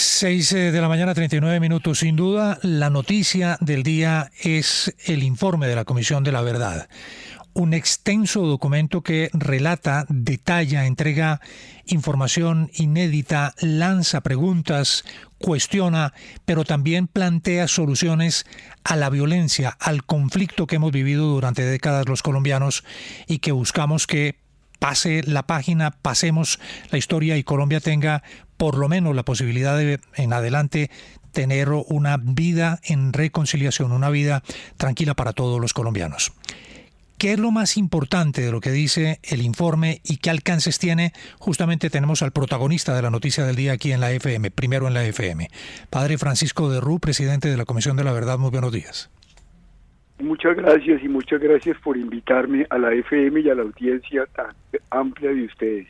6 de la mañana, 39 minutos. Sin duda, la noticia del día es el informe de la Comisión de la Verdad. Un extenso documento que relata, detalla, entrega información inédita, lanza preguntas, cuestiona, pero también plantea soluciones a la violencia, al conflicto que hemos vivido durante décadas los colombianos y que buscamos que pase la página, pasemos la historia y Colombia tenga por lo menos la posibilidad de en adelante tener una vida en reconciliación, una vida tranquila para todos los colombianos. ¿Qué es lo más importante de lo que dice el informe y qué alcances tiene? Justamente tenemos al protagonista de la noticia del día aquí en la FM, primero en la FM. Padre Francisco de Rú, presidente de la Comisión de la Verdad, muy buenos días. Muchas gracias y muchas gracias por invitarme a la FM y a la audiencia tan amplia de ustedes.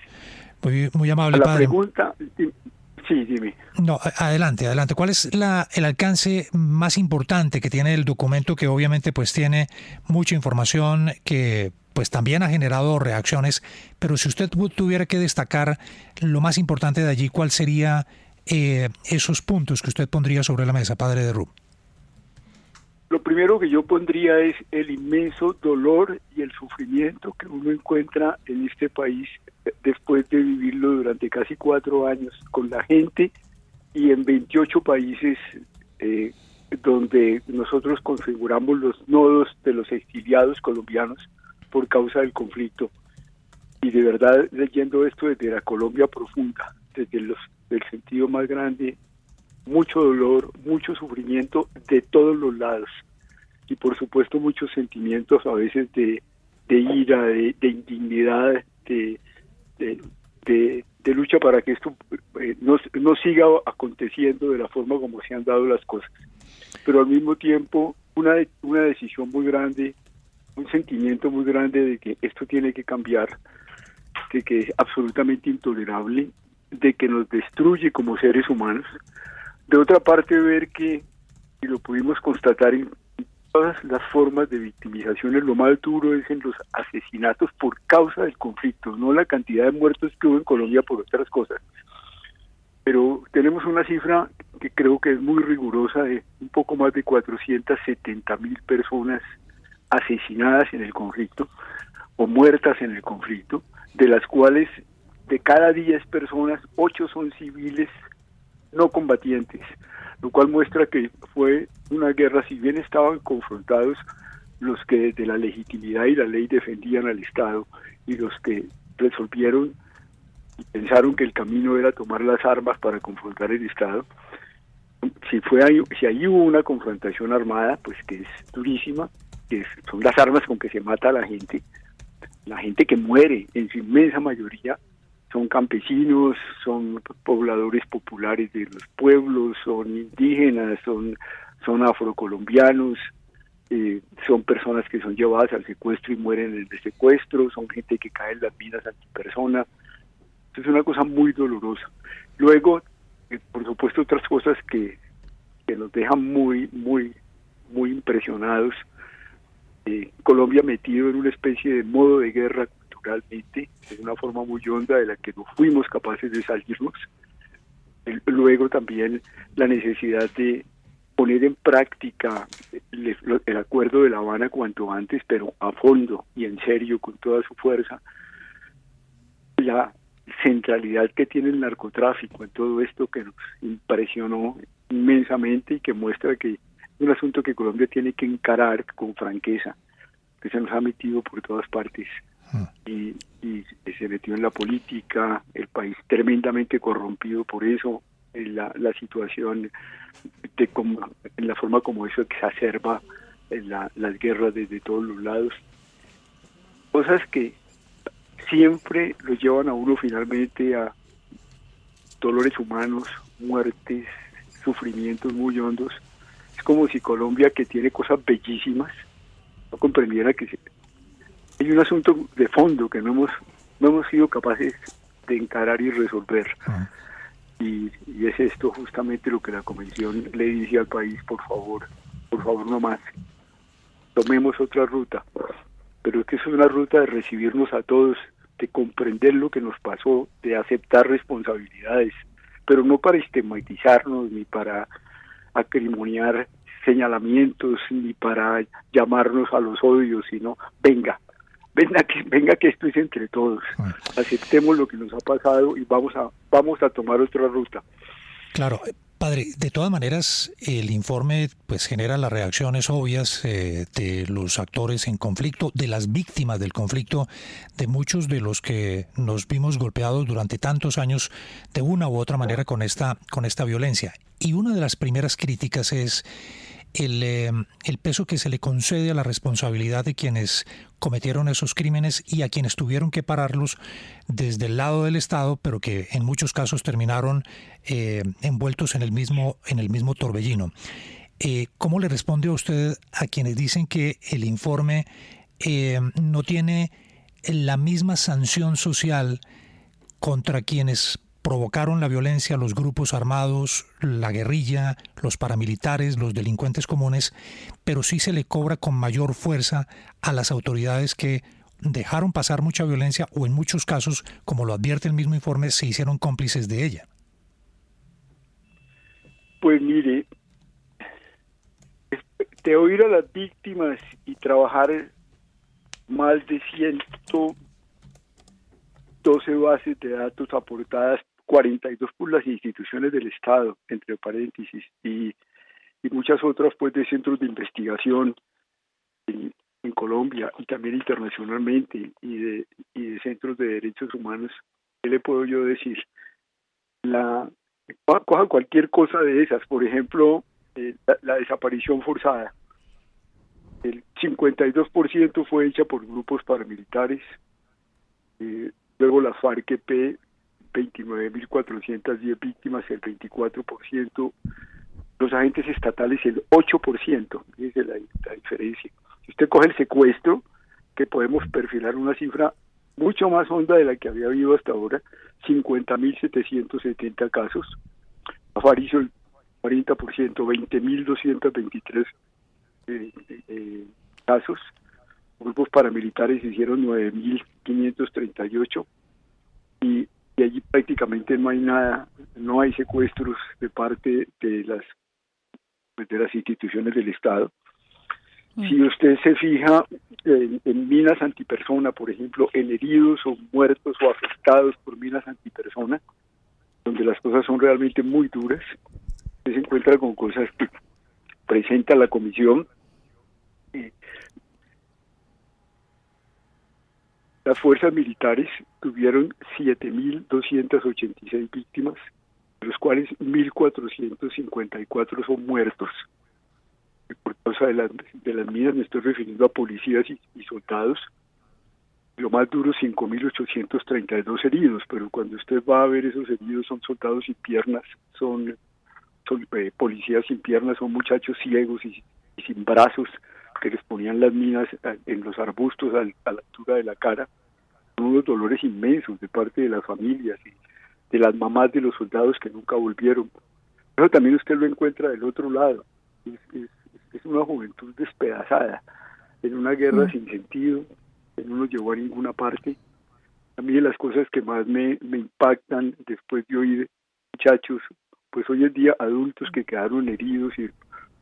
Muy amable, a la padre. Pregunta, sí, dime. No, adelante. ¿Cuál es el alcance más importante que tiene el documento, que obviamente pues tiene mucha información que pues también ha generado reacciones, pero si usted tuviera que destacar lo más importante de allí, ¿cuál sería esos puntos que usted pondría sobre la mesa, padre de Rú? Lo primero que yo pondría es el inmenso dolor y el sufrimiento que uno encuentra en este país después de vivirlo durante casi 4 años con la gente y en 28 países donde nosotros configuramos los nodos de los exiliados colombianos por causa del conflicto. Y de verdad, leyendo esto desde la Colombia profunda, desde del sentido más grande, mucho dolor, mucho sufrimiento de todos los lados y por supuesto muchos sentimientos a veces de ira, de indignidad, de lucha para que esto no siga aconteciendo de la forma como se han dado las cosas, pero al mismo tiempo una decisión muy grande, un sentimiento muy grande de que esto tiene que cambiar, de que es absolutamente intolerable, de que nos destruye como seres humanos. De otra parte, ver que, y lo pudimos constatar en todas las formas de victimización, lo más duro es en los asesinatos por causa del conflicto, no la cantidad de muertos que hubo en Colombia por otras cosas. Pero tenemos una cifra que creo que es muy rigurosa de un poco más de 470,000 personas asesinadas en el conflicto o muertas en el conflicto, de las cuales de cada 10 personas, 8 son civiles no combatientes, lo cual muestra que fue una guerra, si bien estaban confrontados los que desde la legitimidad y la ley defendían al Estado y los que resolvieron y pensaron que el camino era tomar las armas para confrontar el Estado. Si ahí hubo una confrontación armada, pues que es durísima, que son las armas con que se mata a la gente que muere en su inmensa mayoría son campesinos, son pobladores populares de los pueblos, son indígenas, son afrocolombianos, son personas que son llevadas al secuestro y mueren en el secuestro, son gente que cae en las minas antipersona. Es una cosa muy dolorosa. Luego, por supuesto, otras cosas que nos dejan muy, muy, muy impresionados. Colombia metido en una especie de modo de guerra culturalmente, de una forma muy honda de la que no fuimos capaces de salirnos. Luego también la necesidad de poner en práctica el acuerdo de La Habana cuanto antes, pero a fondo y en serio, con toda su fuerza. La centralidad que tiene el narcotráfico en todo esto, que nos impresionó inmensamente y que muestra que es un asunto que Colombia tiene que encarar con franqueza, que se nos ha metido por todas partes y se metió en la política, el país tremendamente corrompido por eso, en la situación en la forma como eso exacerba las guerras desde todos los lados, cosas que siempre lo llevan a uno finalmente a dolores humanos, muertes, sufrimientos muy hondos. Es como si Colombia, que tiene cosas bellísimas, no comprendiera que hay un asunto de fondo que no hemos sido capaces de encarar y resolver. Y es esto justamente lo que la Comisión le dice al país: por favor no más, tomemos otra ruta. Pero es que es una ruta de recibirnos a todos, de comprender lo que nos pasó, de aceptar responsabilidades, pero no para estigmatizarnos ni para acrimoniar señalamientos ni para llamarnos a los odios, sino venga que esto es entre todos, aceptemos lo que nos ha pasado y vamos a tomar otra ruta. Claro, padre, de todas maneras el informe pues genera las reacciones obvias de los actores en conflicto, de las víctimas del conflicto, de muchos de los que nos vimos golpeados durante tantos años de una u otra manera con esta violencia. Y una de las primeras críticas es el peso que se le concede a la responsabilidad de quienes cometieron esos crímenes y a quienes tuvieron que pararlos desde el lado del Estado, pero que en muchos casos terminaron envueltos en el mismo torbellino. ¿Cómo le responde a usted a quienes dicen que el informe no tiene la misma sanción social contra quienes provocaron la violencia, los grupos armados, la guerrilla, los paramilitares, los delincuentes comunes, pero sí se le cobra con mayor fuerza a las autoridades que dejaron pasar mucha violencia o en muchos casos, como lo advierte el mismo informe, se hicieron cómplices de ella? Pues mire, de oír a las víctimas y trabajar más de 112 bases de datos aportadas, 42 por las instituciones del Estado, entre paréntesis, y muchas otras pues de centros de investigación en Colombia y también internacionalmente, y de centros de derechos humanos. ¿Qué le puedo yo decir? Coja cualquier cosa de esas, por ejemplo, la desaparición forzada. El 52% fue hecha por grupos paramilitares, luego la FARC-EP, 29.410 víctimas, el 24%, los agentes estatales el 8%, fíjese la diferencia. Si usted coge el secuestro, que podemos perfilar una cifra mucho más honda de la que había habido hasta ahora, 50.770 casos, la FARC hizo el 40%, 20.223 casos, grupos paramilitares hicieron 9.538 y allí prácticamente no hay nada, no hay secuestros de parte de las instituciones del Estado. Si usted se fija en minas antipersona, por ejemplo, en heridos o muertos o afectados por minas antipersona, donde las cosas son realmente muy duras, usted se encuentra con cosas que presenta la comisión. Las fuerzas militares tuvieron 7.286 víctimas, de los cuales 1.454 son muertos. Por causa de las minas, me estoy refiriendo a policías y soldados. Lo más duro, 5.832 heridos, pero cuando usted va a ver esos heridos son soldados sin piernas, son policías sin piernas, son muchachos ciegos y sin brazos que les ponían las minas en los arbustos a la altura de la cara. Son unos dolores inmensos de parte de las familias y de las mamás de los soldados que nunca volvieron. Pero también usted lo encuentra del otro lado. Es una juventud despedazada en una guerra sin sentido, que no nos llevó a ninguna parte. A mí de las cosas que más me impactan después de oír muchachos, pues hoy en día adultos que quedaron heridos y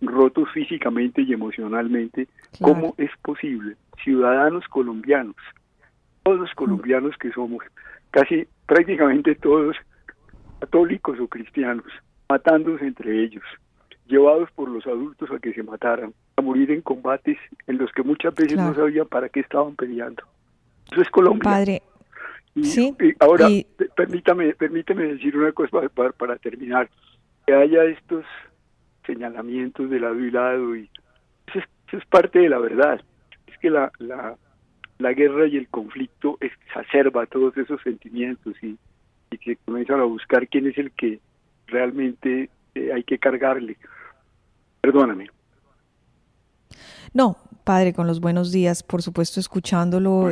rotos físicamente y emocionalmente, claro. ¿Cómo es posible? Ciudadanos colombianos, todos los colombianos que somos, casi prácticamente todos católicos o cristianos, matándose entre ellos, llevados por los adultos a que se mataran, a morir en combates en los que muchas veces no sabían para qué estaban peleando. Eso es Colombia. Padre, y ahora, permítame decir una cosa para terminar, que haya estos señalamientos de lado y lado, y eso es parte de la verdad. Es que la guerra y el conflicto exacerba todos esos sentimientos y que comienzan a buscar quién es el que realmente hay que cargarle. Perdóname. No, padre, con los buenos días, por supuesto, escuchándolo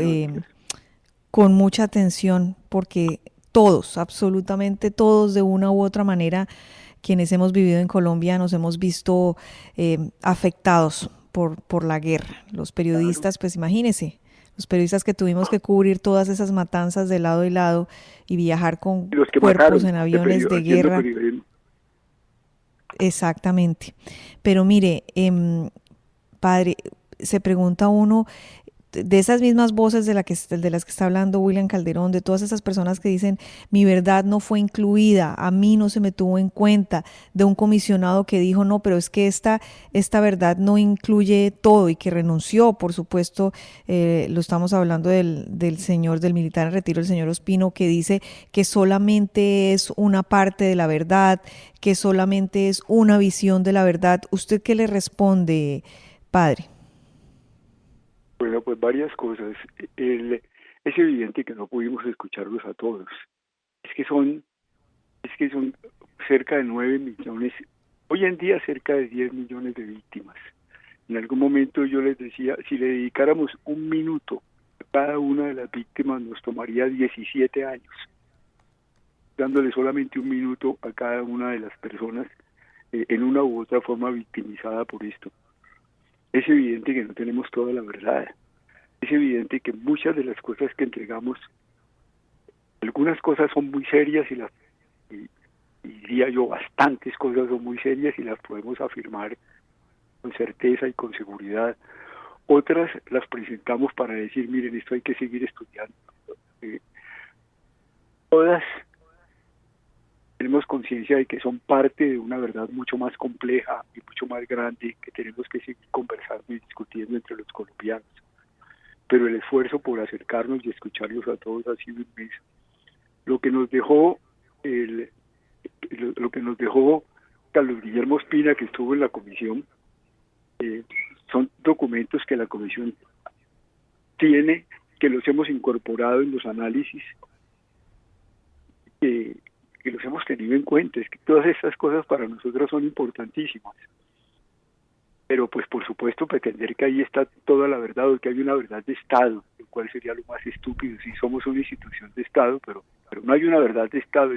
con mucha atención, porque todos, absolutamente todos, de una u otra manera, quienes hemos vivido en Colombia nos hemos visto afectados por la guerra. Los periodistas, pues imagínense, los periodistas que tuvimos que cubrir todas esas matanzas de lado y lado y viajar con Los que cuerpos mataron en aviones de haciendo guerra. periodismo. Exactamente. Pero mire, padre, se pregunta uno, de esas mismas voces de las que está hablando William Calderón, de todas esas personas que dicen mi verdad no fue incluida, a mí no se me tuvo en cuenta, de un comisionado que dijo no, pero es que esta verdad no incluye todo y que renunció, por supuesto, lo estamos hablando del señor, del militar en retiro, el señor Ospino, que dice que solamente es una parte de la verdad, que solamente es una visión de la verdad. ¿Usted qué le responde, padre? Bueno, pues varias cosas. Es evidente que no pudimos escucharlos a todos. Es que son cerca de 9 millones, hoy en día cerca de 10 millones de víctimas. En algún momento yo les decía, si le dedicáramos un minuto a cada una de las víctimas nos tomaría 17 años, dándole solamente un minuto a cada una de las personas en una u otra forma victimizada por esto. Es evidente que no tenemos toda la verdad. Es evidente que muchas de las cosas que entregamos, algunas cosas son muy serias y diría yo bastantes cosas son muy serias y las podemos afirmar con certeza y con seguridad. Otras las presentamos para decir, miren, esto hay que seguir estudiando. Todas tenemos conciencia de que son parte de una verdad mucho más compleja y mucho más grande que tenemos que seguir conversando y discutiendo entre los colombianos. Pero el esfuerzo por acercarnos y escucharlos a todos ha sido inmenso. Lo que nos dejó Carlos Guillermo Ospina, que estuvo en la comisión, son documentos que la comisión tiene, que los hemos incorporado en los análisis, que los hemos tenido en cuenta. Es que todas estas cosas para nosotros son importantísimas. Pero pues por supuesto pretender que ahí está toda la verdad o que hay una verdad de Estado, lo cual sería lo más estúpido si somos una institución de Estado, pero no hay una verdad de Estado,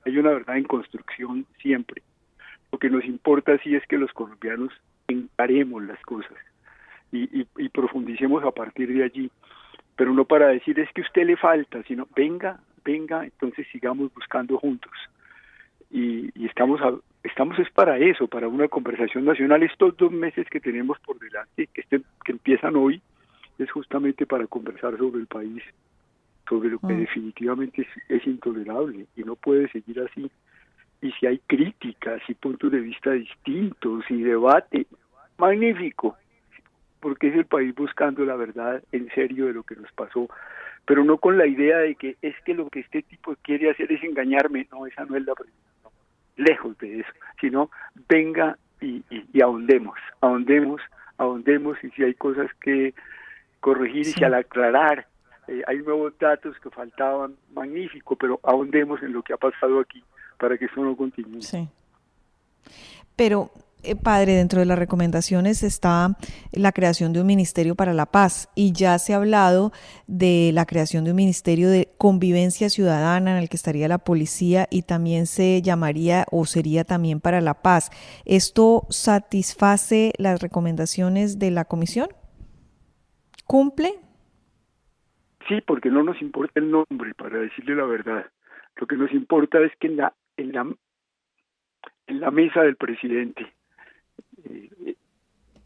hay una verdad en construcción siempre. Lo que nos importa sí es que los colombianos encaremos las cosas y profundicemos a partir de allí, pero no para decir es que a usted le falta, sino venga, entonces sigamos buscando juntos. Y estamos es para eso, para una conversación nacional. Estos 2 meses que tenemos por delante, que empiezan hoy, es justamente para conversar sobre el país, sobre lo que definitivamente es intolerable y no puede seguir así. Y si hay críticas y puntos de vista distintos y debate, magnífico, porque es el país buscando la verdad en serio de lo que nos pasó, pero no con la idea de que es que lo que este tipo quiere hacer es engañarme. No, esa no es la pregunta. Lejos de eso, sino venga y ahondemos, y si hay cosas que corregir y si al aclarar hay nuevos datos que faltaban, magnífico, pero ahondemos en lo que ha pasado aquí para que eso no continúe. Sí. Pero, padre, dentro de las recomendaciones está la creación de un ministerio para la paz y ya se ha hablado de la creación de un ministerio de convivencia ciudadana en el que estaría la policía y también se llamaría o sería también para la paz. ¿Esto satisface las recomendaciones de la comisión? ¿Cumple? Sí, porque no nos importa el nombre, para decirle la verdad. Lo que nos importa es que en la mesa del presidente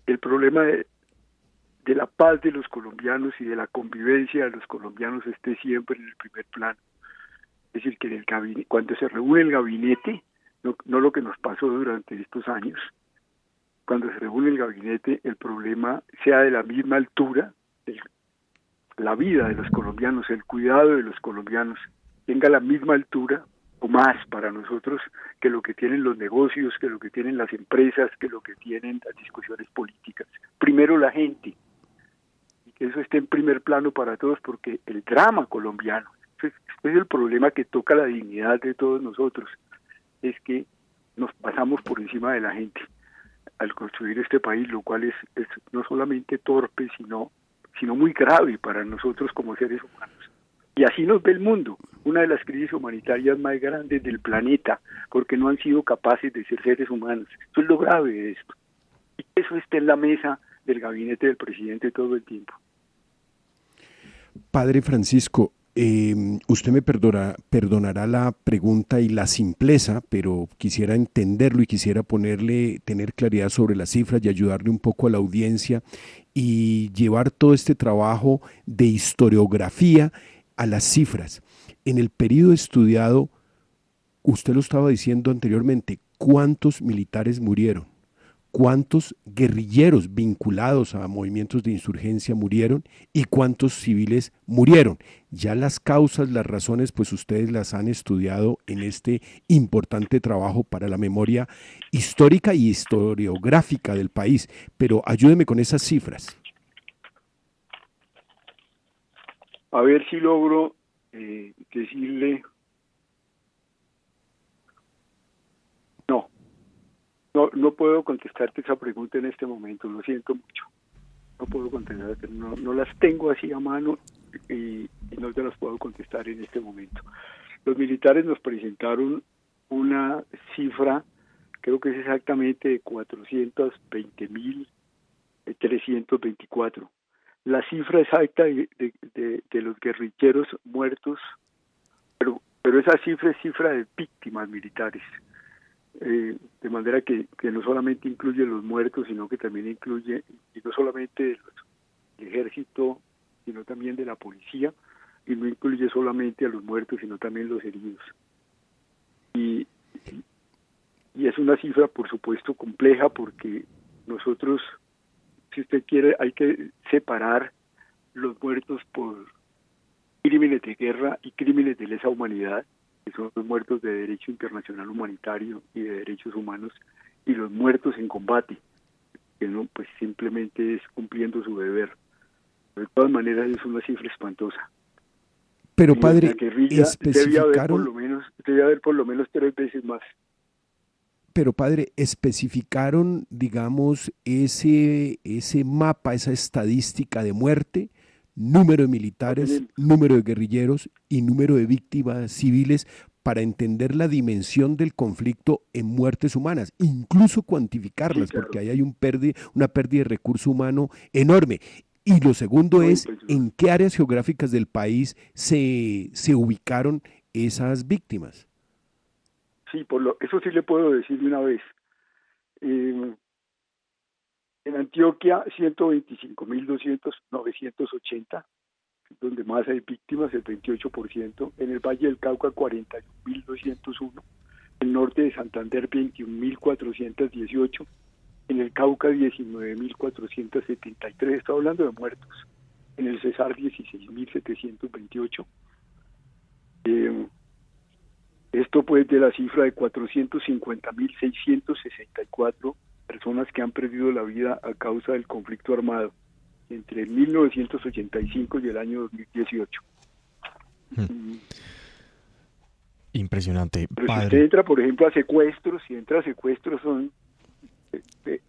el problema de la paz de los colombianos y de la convivencia de los colombianos esté siempre en el primer plano. Es decir, que en el gabinete, cuando se reúne el gabinete, no lo que nos pasó durante estos años, cuando se reúne el gabinete, el problema sea de la misma altura, la vida de los colombianos, el cuidado de los colombianos, tenga la misma altura o más para nosotros que lo que tienen los negocios, que lo que tienen las empresas, que lo que tienen las discusiones políticas. Primero la gente, y que eso esté en primer plano para todos, porque el drama colombiano, este es el problema que toca la dignidad de todos nosotros, es que nos pasamos por encima de la gente al construir este país, lo cual es no solamente torpe, sino muy grave para nosotros como seres humanos. Y así nos ve el mundo, una de las crisis humanitarias más grandes del planeta, porque no han sido capaces de ser seres humanos. Eso es lo grave de esto. Y eso está en la mesa del gabinete del presidente todo el tiempo. Padre Francisco, usted me perdonará la pregunta y la simpleza, pero quisiera entenderlo y quisiera tener claridad sobre las cifras y ayudarle un poco a la audiencia y llevar todo este trabajo de historiografía a las cifras. En el periodo estudiado, usted lo estaba diciendo anteriormente, ¿cuántos militares murieron? ¿Cuántos guerrilleros vinculados a movimientos de insurgencia murieron y cuántos civiles murieron? Ya las causas, las razones, pues ustedes las han estudiado en este importante trabajo para la memoria histórica y historiográfica del país, pero ayúdeme con esas cifras. A ver si logro decirle. No puedo contestarte esa pregunta en este momento, lo siento mucho. No puedo contestarte, no las tengo así a mano y no te las puedo contestar en este momento. Los militares nos presentaron una cifra, creo que es exactamente de 420.324. La cifra exacta de los guerrilleros muertos, pero esa cifra es cifra de víctimas militares. De manera que no solamente incluye los muertos, sino que también incluye, y no solamente del ejército, sino también de la policía, y no incluye solamente a los muertos, sino también los heridos. Y es una cifra, por supuesto, compleja, porque nosotros, si usted quiere, hay que separar los muertos por crímenes de guerra y crímenes de lesa humanidad, que son los muertos de derecho internacional humanitario y de derechos humanos, y los muertos en combate, que no, pues simplemente es cumpliendo su deber. De todas maneras es una cifra espantosa. Pero y padre, la guerrilla debe haber por lo menos 3 veces más. Pero padre, especificaron, digamos, ese mapa, esa estadística de muerte, número de militares, número de guerrilleros y número de víctimas civiles para entender la dimensión del conflicto en muertes humanas, incluso cuantificarlas, Sí, claro. porque ahí hay una pérdida de recurso humano enorme. Y lo segundo es, ¿en qué áreas geográficas del país se ubicaron esas víctimas? Sí, eso sí le puedo decir de una vez. En Antioquia, 125.980, donde más hay víctimas, el 28%. En el Valle del Cauca, 41.201. En el norte de Santander, 21.418. En el Cauca, 19.473. Estoy hablando de muertos. En el Cesar, 16.728. Esto pues de la cifra de 450.664 personas que han perdido la vida a causa del conflicto armado entre el 1985 y el año 2018. Impresionante. Pero padre. Si usted entra, por ejemplo, a secuestros,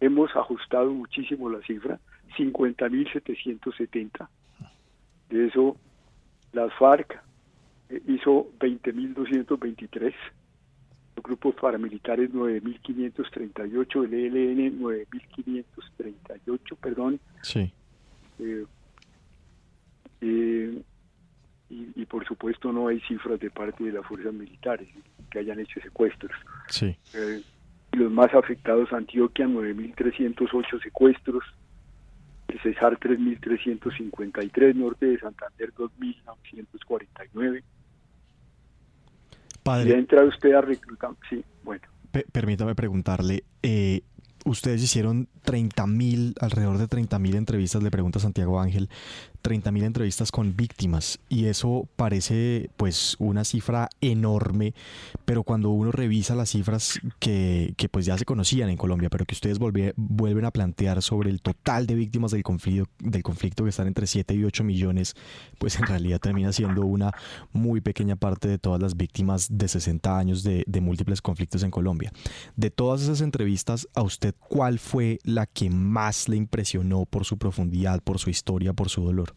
hemos ajustado muchísimo la cifra, 50.770. De eso, las FARC hizo 20.223, los grupos paramilitares 9.538, el ELN 9.538, perdón. Sí. Y por supuesto no hay cifras de parte de las fuerzas militares que hayan hecho secuestros. Sí. Los más afectados, Antioquia, 9.308 secuestros, el Cesar 3.353, norte de Santander 2.949. Padre, Y entra usted a reclutar. Sí, bueno. Permítame preguntarle, ustedes hicieron 30.000, alrededor de 30.000 entrevistas, le pregunta Santiago Ángel, 30.000 entrevistas con víctimas, y eso parece pues una cifra enorme, pero cuando uno revisa las cifras que pues ya se conocían en Colombia, pero que ustedes vuelven a plantear sobre el total de víctimas del conflicto que están entre 7 y 8 millones, pues en realidad termina siendo una muy pequeña parte de todas las víctimas de 60 años de múltiples conflictos en Colombia. De todas esas entrevistas, ¿a usted cuál fue la que más le impresionó por su profundidad, por su historia, por su dolor?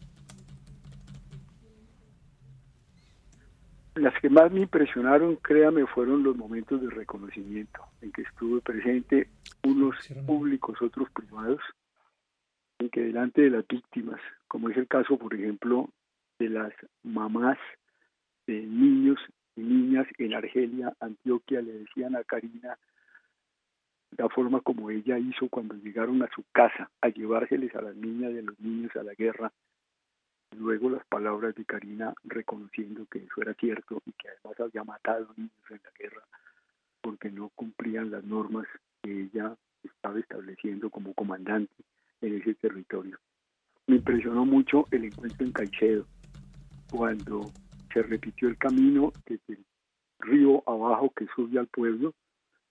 Las que más me impresionaron, créame, fueron los momentos de reconocimiento en que estuve presente, unos públicos, otros privados, en que delante de las víctimas, como es el caso, por ejemplo, de las mamás de niños y niñas en Argelia, Antioquia, le decían a Karina la forma como ella hizo cuando llegaron a su casa a llevárseles a las niñas y a los niños a la guerra. Luego las palabras de Karina reconociendo que eso era cierto y que además había matado niños en la guerra porque no cumplían las normas que ella estaba estableciendo como comandante en ese territorio. Me impresionó mucho el encuentro en Caicedo, cuando se repitió el camino desde el río abajo que sube al pueblo,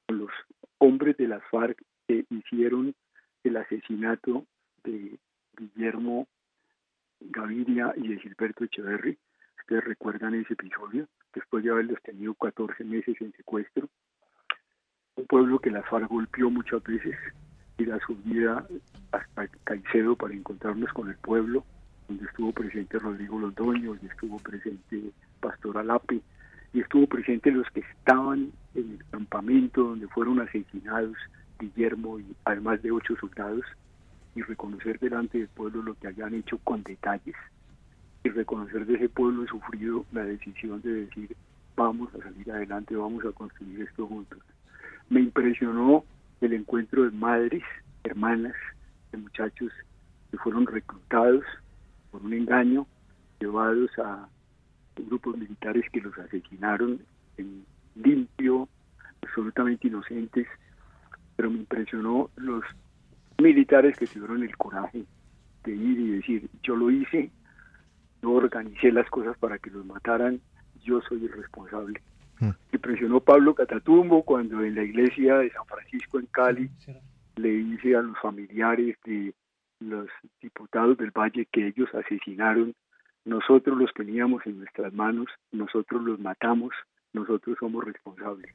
con los hombres de las FARC que hicieron el asesinato de Guillermo Gaviria y de Gilberto Echeverri. Ustedes recuerdan ese episodio, después de haberlos tenido 14 meses en secuestro. Un pueblo que las FARC golpeó muchas veces y la subida hasta Caicedo para encontrarnos con el pueblo, donde estuvo presente Rodrigo Londoño, y estuvo presente Pastor Alape, y estuvo presente los que estaban en el campamento donde fueron asesinados Guillermo y además de 8 soldados, y reconocer delante del pueblo lo que habían hecho con detalles, y reconocer de ese pueblo sufrido la decisión de decir vamos a salir adelante, vamos a construir esto juntos. Me impresionó el encuentro de madres, hermanas, de muchachos que fueron reclutados por un engaño, llevados a grupos militares que los asesinaron en limpio, absolutamente inocentes, pero me impresionó los militares que tuvieron el coraje de ir y decir, yo lo hice, yo organicé las cosas para que los mataran, yo soy el responsable. Me impresionó Pablo Catatumbo cuando en la iglesia de San Francisco en Cali le dice a los familiares de los diputados del Valle que ellos asesinaron, nosotros los teníamos en nuestras manos, nosotros los matamos, nosotros somos responsables.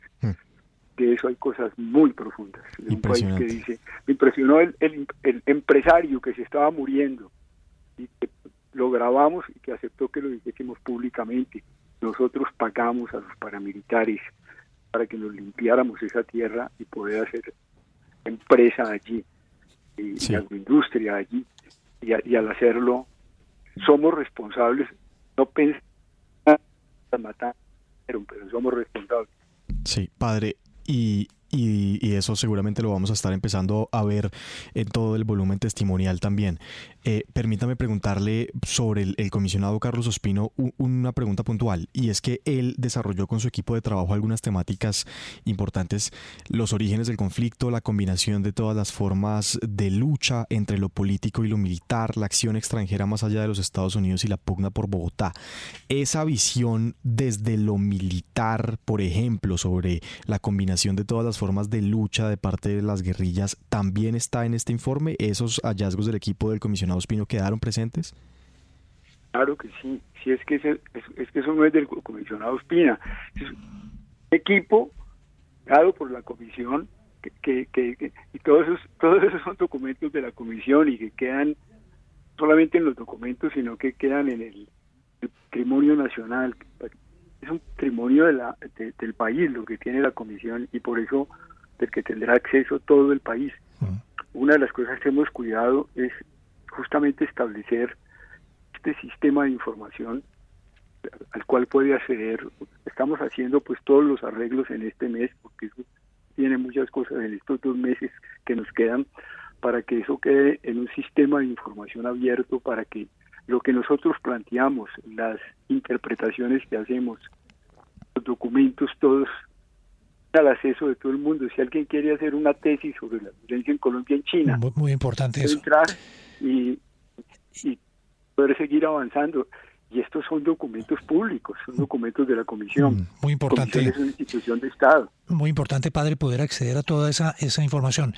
De eso hay cosas muy profundas. De un país que dice, me impresionó el empresario que se estaba muriendo y que lo grabamos y que aceptó que lo dijésemos públicamente. Nosotros pagamos a los paramilitares para que nos limpiáramos esa tierra y poder hacer empresa allí, y agroindustria allí, y al hacerlo somos responsables, no pensamos en matar, pero somos responsables. Sí, padre, y eso seguramente lo vamos a estar empezando a ver en todo el volumen testimonial también. Permítame preguntarle sobre el comisionado Carlos Ospino una pregunta puntual, y es que él desarrolló con su equipo de trabajo algunas temáticas importantes: los orígenes del conflicto, la combinación de todas las formas de lucha entre lo político y lo militar, la acción extranjera más allá de los Estados Unidos y la pugna por Bogotá. Esa visión desde lo militar, por ejemplo, sobre la combinación de todas las formas de lucha de parte de las guerrillas, ¿también está en este informe? ¿Esos hallazgos del equipo del comisionado Ospino quedaron presentes? Claro que sí, sí, es que eso no es del comisionado Ospina, es un equipo dado por la comisión y todos esos son documentos de la comisión y que quedan solamente en los documentos, sino que quedan en el patrimonio nacional. Es un patrimonio del país lo que tiene la comisión, y por eso del que tendrá acceso todo el país. Una de las cosas que hemos cuidado es justamente establecer este sistema de información al cual puede acceder. Estamos haciendo pues todos los arreglos en este mes, porque eso tiene muchas cosas en estos 2 meses que nos quedan, para que eso quede en un sistema de información abierto, para que lo que nosotros planteamos, las interpretaciones que hacemos, los documentos todos, al acceso de todo el mundo. Si alguien quiere hacer una tesis sobre la violencia en Colombia, en China, muy importante eso, entrar y poder seguir avanzando. Y estos son documentos públicos, son documentos de la comisión. Muy importante. La comisión es una institución de Estado. Muy importante, padre, poder acceder a toda esa información.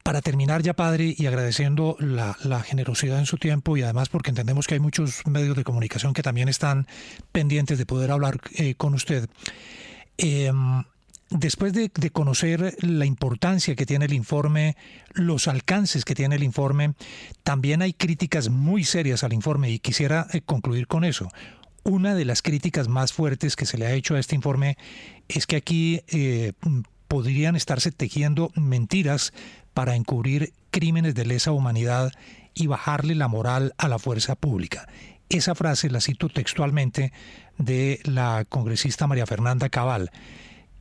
Para terminar ya, padre, y agradeciendo la generosidad en su tiempo, y además porque entendemos que hay muchos medios de comunicación que también están pendientes de poder hablar con usted. Después de conocer la importancia que tiene el informe, los alcances que tiene el informe, también hay críticas muy serias al informe, y quisiera concluir con eso. Una de las críticas más fuertes que se le ha hecho a este informe es que aquí podrían estarse tejiendo mentiras para encubrir crímenes de lesa humanidad y bajarle la moral a la fuerza pública. esa frase, la cito textualmente, de la congresista María Fernanda Cabal,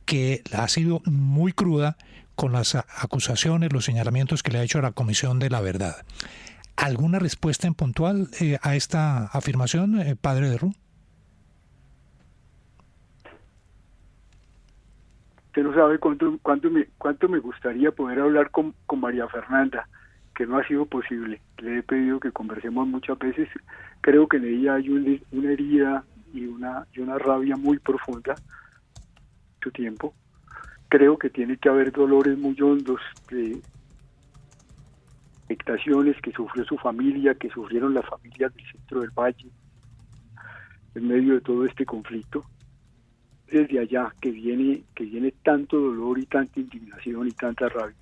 que ha sido muy cruda con las acusaciones, los señalamientos que le ha hecho a la Comisión de la Verdad. ¿Alguna respuesta en puntual a esta afirmación, padre de Ru? Usted no sabe cuánto me gustaría poder hablar con María Fernanda, que no ha sido posible. Le he pedido que conversemos muchas veces. Creo que en ella hay una herida y una rabia muy profunda. Mucho tiempo. Creo que tiene que haber dolores muy hondos de afectaciones que sufrió su familia, que sufrieron las familias del centro del Valle, en medio de todo este conflicto. Desde allá que viene tanto dolor y tanta indignación y tanta rabia.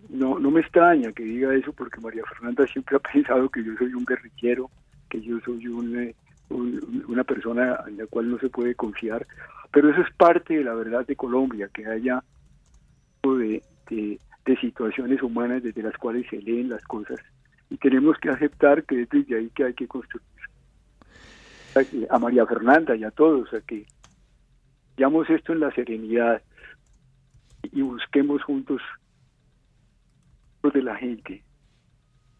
No me extraña que diga eso, porque María Fernanda siempre ha pensado que yo soy un guerrillero, que yo soy una persona en la cual no se puede confiar, pero eso es parte de la verdad de Colombia, que haya de situaciones humanas desde las cuales se leen las cosas, y tenemos que aceptar que es desde ahí que hay que construir. A María Fernanda y a todos, a que veamos esto en la serenidad y busquemos juntos de la gente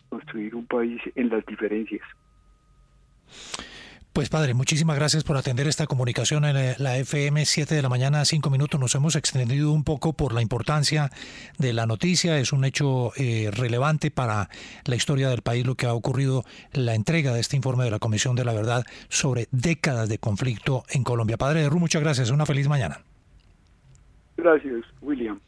construir un país en las diferencias. Pues padre, muchísimas gracias por atender esta comunicación en la FM 7 de la mañana, 5 minutos. Nos hemos extendido un poco por la importancia de la noticia. Es un hecho relevante para la historia del país lo que ha ocurrido, la entrega de este informe de la Comisión de la Verdad sobre décadas de conflicto en Colombia. Padre de Ru, muchas gracias. Una feliz mañana. Gracias, William.